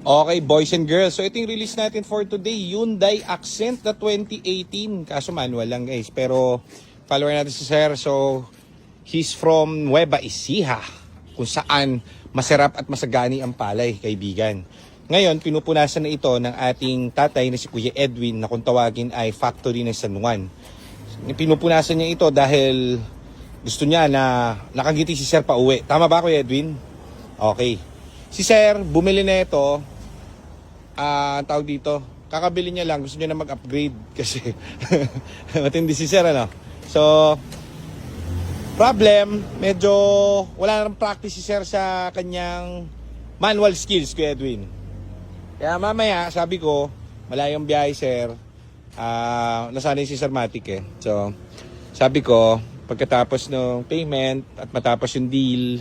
Okay, boys and girls. So, ito yung release natin for today. Hyundai Accent na 2018. Kaso manual lang, guys. Pero, follower natin si Sir. So, he's from Nueva Ecija. Kung saan masarap at masagani ang palay, kaibigan. Ngayon, pinupunasan na ito ng ating tatay na si Kuya Edwin na kung tawagin ay factory ng San Juan. Pinupunasan niya ito dahil gusto niya na nakangiti si Sir pa uwi. Tama ba, Kuya Edwin? Okay. Si Sir, bumili na ito, tawag dito, kakabili niya lang, gusto niya na mag-upgrade kasi matindi si Sir, ano? So, problem, medyo wala nang practice si Sir sa kanyang manual skills, Kuya Edwin. Kaya mamaya, sabi ko, malayong biyahe, Sir, nasanay si Sir Matic eh. So, sabi ko, pagkatapos ng payment at matapos yung deal,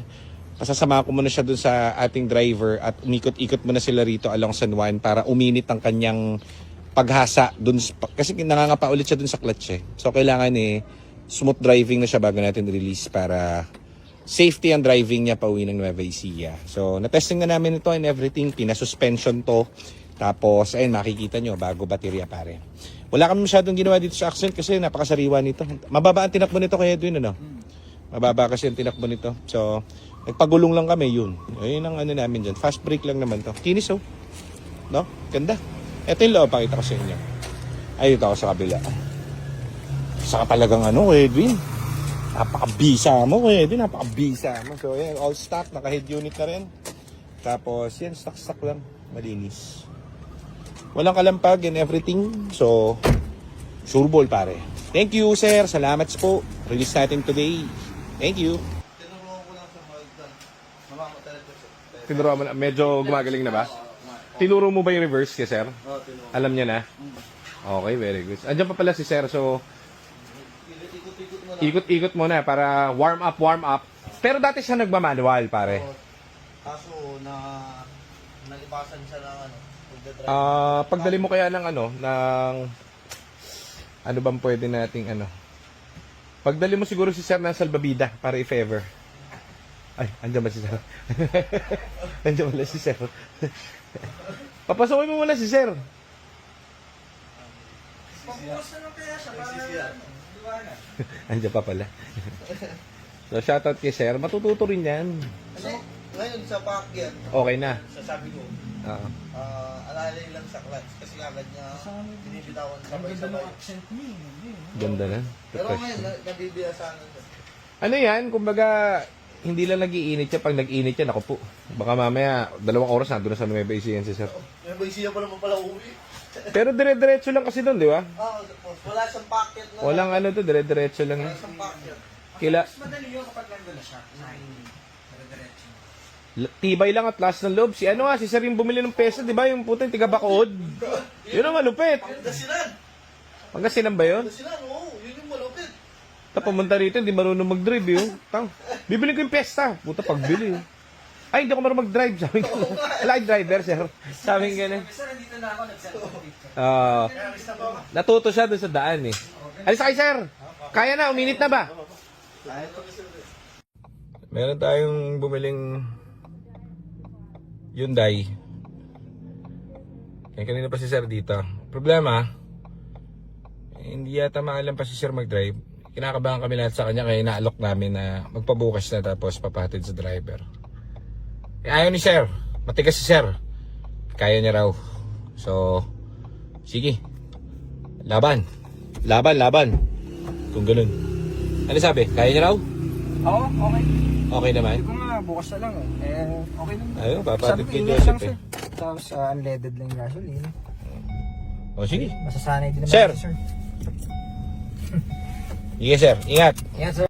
pasasama ko muna siya dun sa ating driver at umikot-ikot muna sila rito along San Juan para uminit ang kanyang paghasa dun, kasi nangangapa ulit siya dun sa clutch eh. So kailangan smooth driving na siya bago natin release para safety ang driving niya pauwi ng Nueva Ecija. So na-testing na namin ito and everything, pina-suspension to. Tapos ayun, makikita nyo, bago baterya pare. Wala kami masyadong ginawa dito sa Accent kasi napakasariwa nito. Mababa ang tinakbo nito kaya Edwin, ano? Mababa kasi ang tinakbo nito. So nagpagulong lang kami, yun. Ayun ang ano namin dyan. Fast brake lang naman to. Kinis, oh. No? Ganda. Ito yung loob, pakita ko sa inyo. Ay, dito ako sa kabila. Saka talagang ano, Edwin. Napakabisa mo, Edwin. Napakabisa mo. So, yan. All stock. Naka-head unit na rin. Tapos, yan. Stock-stock lang. Malinis. Walang kalampag and everything. So, sure ball, pare. Thank you, sir. Salamat po. Release natin today. Thank you. Tinuro mo na, medyo gumagaling na ba? Tinuro mo ba yung reverse kay Sir? Oo, tinuro. Alam niya na? Okay, very good. Andiyan pa pala si Sir, so ikot-ikot mo na para warm up. Pero dati siya nagmamanual, pare. Kaso, nalipasan siya ng Pagdali mo kaya ng ano bang pwede nating Pagdali mo siguro si Sir ng salbabida para if ever. Ay, andyan ba si Sir? Andyan wala si Sir. Papasukin mo muna si Sir. Papukas na lang kaya siya para Andyan pa pala. So, shoutout kay Sir. Matututo rin yan. Kasi, ngayon sa packet, Okay na. sasabi ko, alalay lang sa clutch kasi agad niya binibitawan sabay-sabay. Ganda na. Pero ngayon, nabibiyasan na siya. Ano yan? Kumbaga, hindi lang nag-iinit siya. Pag nag-iinit siya, naku po. Baka mamaya, 2 oras na doon sa Nueva Ecija si Sir. Nueva Ecija pa naman pala uwi. Pero dire-diretso lang kasi doon, di ba? Wala siyang packet na. Walang to, dire-diretso lang. Wala siyang packet. Mas madali yun kapag nandun na siya. Dire-diretso. Tibay lang at last ng loob. Si Sir yung bumili ng pesa, di ba? Yung puto yung tiga-Bacood. Yun ang malupit. Pangasinan! Pangasinan ba yun? Pangasinan, oo. Yun yung malupit. Pumunta rito, hindi marunong mag-drive yun. Bibili ko yung pesta. Puta, pagbili. Ay, hindi ako marunong mag-drive. Sabi ko, wala driver, sir. Sabi ko gano'n. Sir, nandito na ako, nag-selfie. Natuto siya doon sa daan eh. Alis kayo, sir. Kaya na, uminit na ba? Meron tayong bumiling Hyundai. Kaya kanina pa si sir dito. Problema, hindi yata maalam pa si sir mag-drive. Kinakabahan kami lahat sa kanya kaya inaalok namin na magpabukas na tapos papatid sa driver. Ayaw ni sir. Matigas si sir. Kaya niya raw. So, sige. Laban. Kung ganun. Ano sabi? Kaya niya raw? Oo, okay. Okay naman? Hindi ko nga, bukas na lang eh. Okay lang. Ayun, papatid kay Sabi, Joseph lang, Tapos, unleaded lang yung gasoline. O sige. Masasanay din naman Sir. si sir. Sige sir, ingat. Yan, sir.